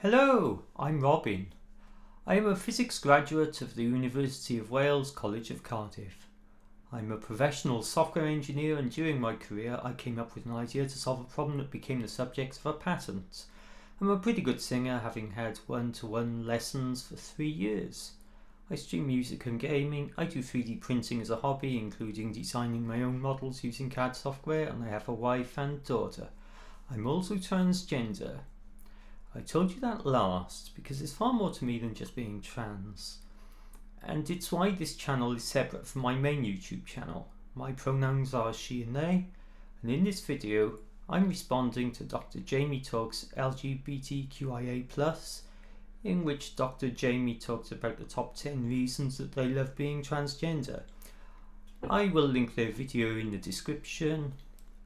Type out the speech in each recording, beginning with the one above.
Hello, I'm Robin. I am a physics graduate of the University of Wales College of Cardiff. I'm a professional software engineer, and during my career I came up with an idea to solve a problem that became the subject of a patent. I'm a pretty good singer, having had one-to-one lessons for 3 years. I stream music and gaming. I do 3D printing as a hobby, including designing my own models using CAD software, and I have a wife and daughter. I'm also transgender. I told you that last because there's far more to me than just being trans. And it's why this channel is separate from my main YouTube channel. My pronouns are she and they, and in this video I'm responding to Dr. Jamie Talks LGBTQIA+, in which Dr. Jamie talks about the top 10 reasons that they love being transgender. I will link their video in the description.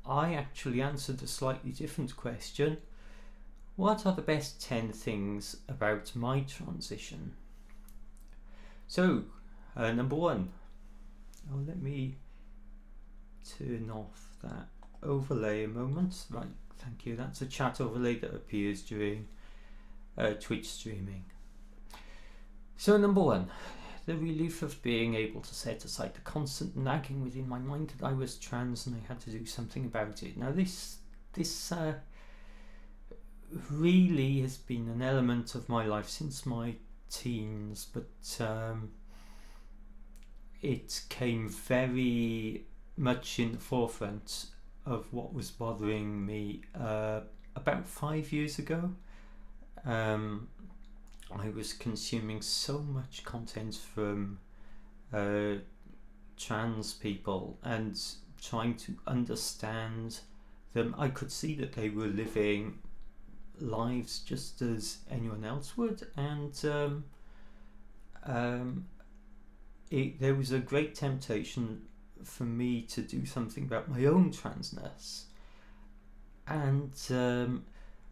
I actually answered a slightly different question. What are the best 10 things about my transition? So, number one. Let me turn off that overlay a moment. Right, thank you. That's a chat overlay that appears during Twitch streaming. So, number one. The relief of being able to set aside the constant nagging within my mind that I was trans and I had to do something about it. Now, this really has been an element of my life since my teens, but it came very much in the forefront of what was bothering me about 5 years ago. I was consuming so much content from trans people and trying to understand them. I could see that they were living lives just as anyone else would, and there was a great temptation for me to do something about my own transness, and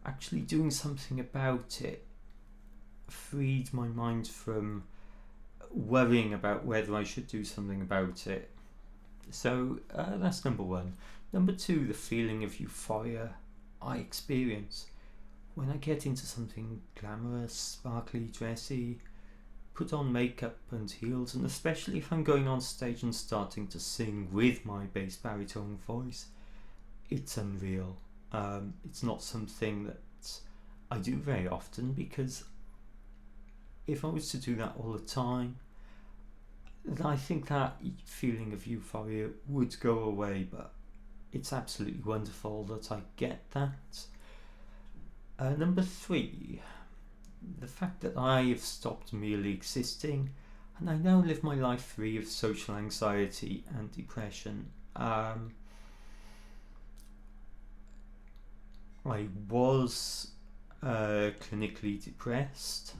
actually doing something about it freed my mind from worrying about whether I should do something about it. So that's number one. Number two, the feeling of euphoria I experience when I get into something glamorous, sparkly, dressy, put on makeup and heels, and especially if I'm going on stage and starting to sing with my bass baritone voice, it's unreal. It's not something that I do very often, because if I was to do that all the time, I think that feeling of euphoria would go away, but it's absolutely wonderful that I get that. Number three, the fact that I have stopped merely existing and I now live my life free of social anxiety and depression. I was clinically depressed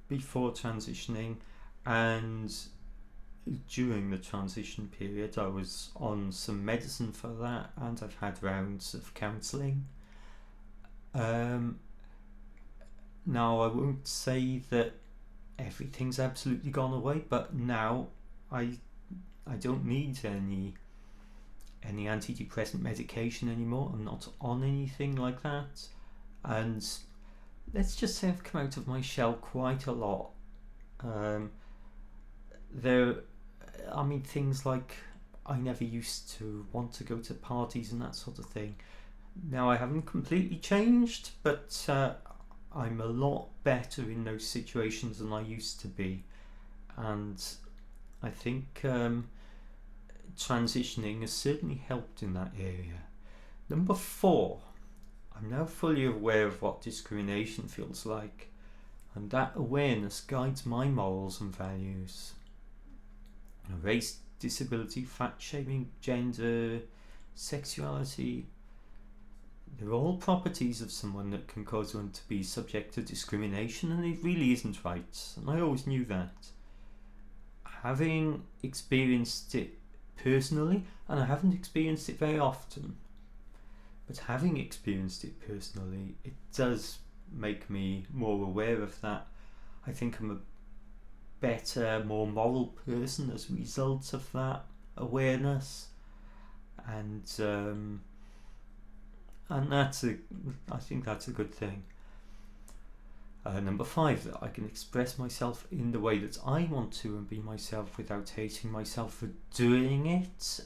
before transitioning, and during the transition period I was on some medicine for that, and I've had rounds of counselling. Now, I won't say that everything's absolutely gone away, but now I don't need any antidepressant medication anymore. I'm not on anything like that, and let's just say I've come out of my shell quite a lot. Things like I never used to want to go to parties and that sort of thing. Now, I haven't completely changed, but I'm a lot better in those situations than I used to be, and I think transitioning has certainly helped in that area. Number four, I'm now fully aware of what discrimination feels like, and that awareness guides my morals and values. Race, disability, fat shaming, gender, sexuality, they're all properties of someone that can cause one to be subject to discrimination, and it really isn't right, and I always knew that. Having experienced it personally, and I haven't experienced it very often, but having experienced it personally, it does make me more aware of that. I think I'm a better, more moral person as a result of that awareness, and I think that's a good thing. Number 5, that I can express myself in the way that I want to and be myself without hating myself for doing it,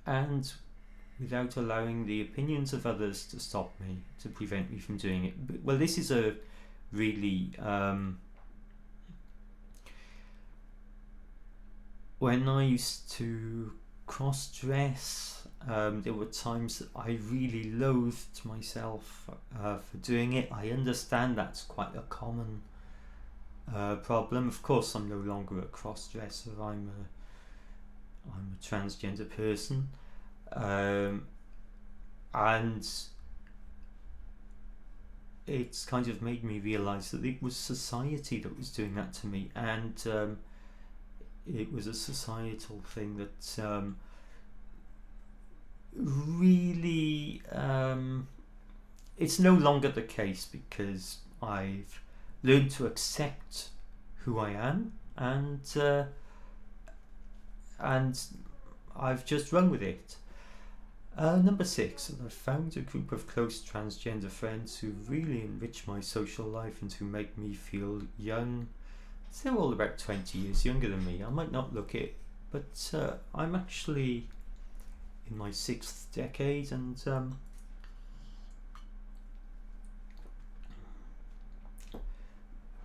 and without allowing the opinions of others to stop me, to prevent me from doing it. Well, this is a really when I used to cross-dress, there were times that I really loathed myself for doing it. I understand that's quite a common problem. Of course, I'm no longer a cross-dresser. I'm a transgender person, and it's kind of made me realise that it was society that was doing that to me, and it was a societal thing that really it's no longer the case, because I've learned to accept who I am, and I've just run with it. Number 6, I've found a group of close transgender friends who really enrich my social life and who make me feel young. They're all about 20 years younger than me. I might not look it, but I'm actually in my 6th decade, and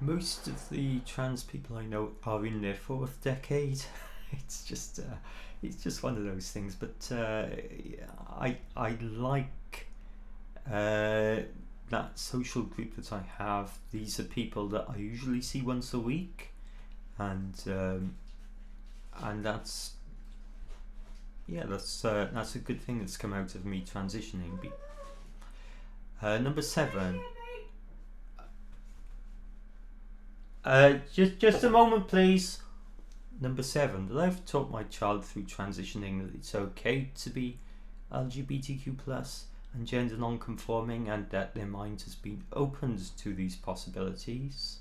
most of the trans people I know are in their 4th decade. It's just one of those things. But I like that social group that I have. These are people that I usually see once a week, and that's a good thing that's come out of me transitioning. Number 7. Just a moment, please. Number 7, that I've taught my child through transitioning that it's okay to be LGBTQ+ and gender non-conforming, and that their mind has been opened to these possibilities.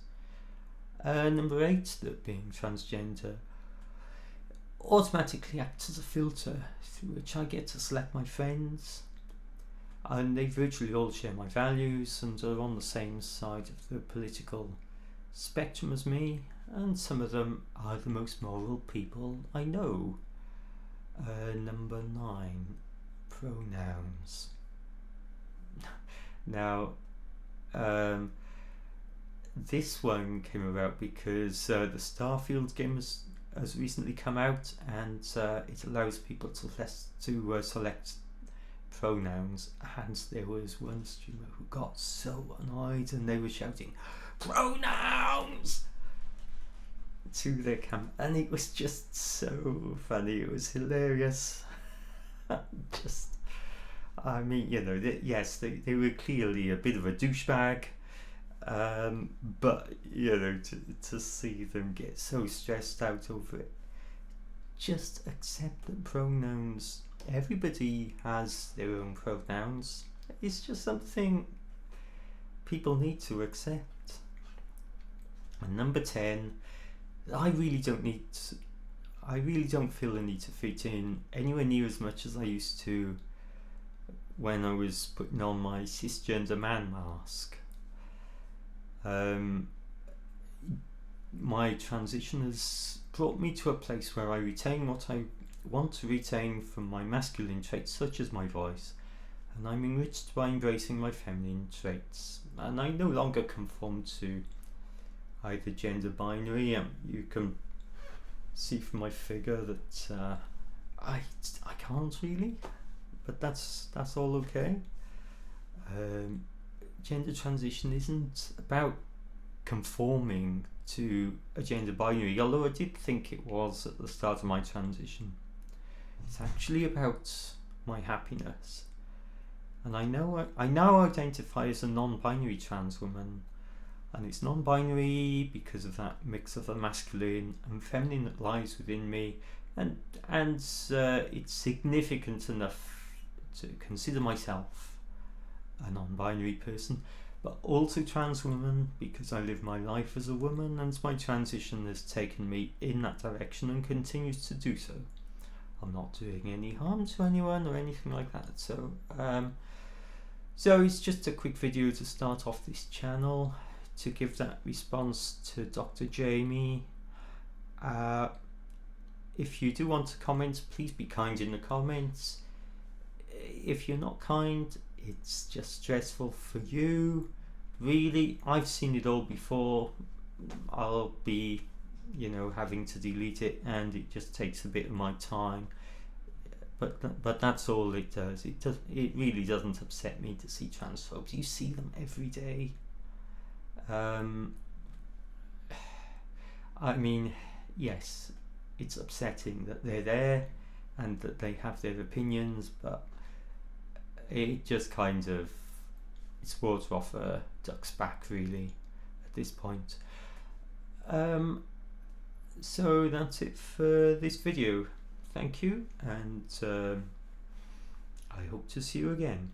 Number 8, that being transgender automatically acts as a filter through which I get to select my friends, and they virtually all share my values and are on the same side of the political spectrum as me, and some of them are the most moral people I know. Number 9, pronouns. Now, this one came about because the Starfield game has recently come out, and it allows people to select pronouns, and there was one streamer who got so annoyed, and they were shouting pronouns to their camp, and it was just so funny. It was hilarious. I mean, yes, they were clearly a bit of a douchebag, but to see them get so stressed out over it, just accept that pronouns, everybody has their own pronouns. It's just something people need to accept. And number 10, I really don't feel the need to fit in anywhere near as much as I used to when I was putting on my cisgender man mask. My transition has brought me to a place where I retain what I want to retain from my masculine traits, such as my voice, and I'm enriched by embracing my feminine traits, and I no longer conform to either gender binary. You can see from my figure that I can't really, but that's all okay. Gender transition isn't about conforming to a gender binary, although I did think it was at the start of my transition. It's actually about my happiness, and I now identify as a non-binary trans woman, and it's non-binary because of that mix of the masculine and feminine that lies within me, and it's significant enough to consider myself a non-binary person, but also trans woman, because I live my life as a woman, and my transition has taken me in that direction and continues to do so. I'm not doing any harm to anyone or anything like that, so it's just a quick video to start off this channel to give that response to Dr. Jamie. If you do want to comment, please be kind in the comments. If you're not kind, it's just stressful for you. Really, I've seen it all before. I'll be, having to delete it, and it just takes a bit of my time. But that's all it does. It really doesn't upset me to see transphobes. You see them every day. I mean, yes, it's upsetting that they're there and that they have their opinions, but it just kind of, it's water off a duck's back, really, at this point. So that's it for this video. Thank you, and I hope to see you again.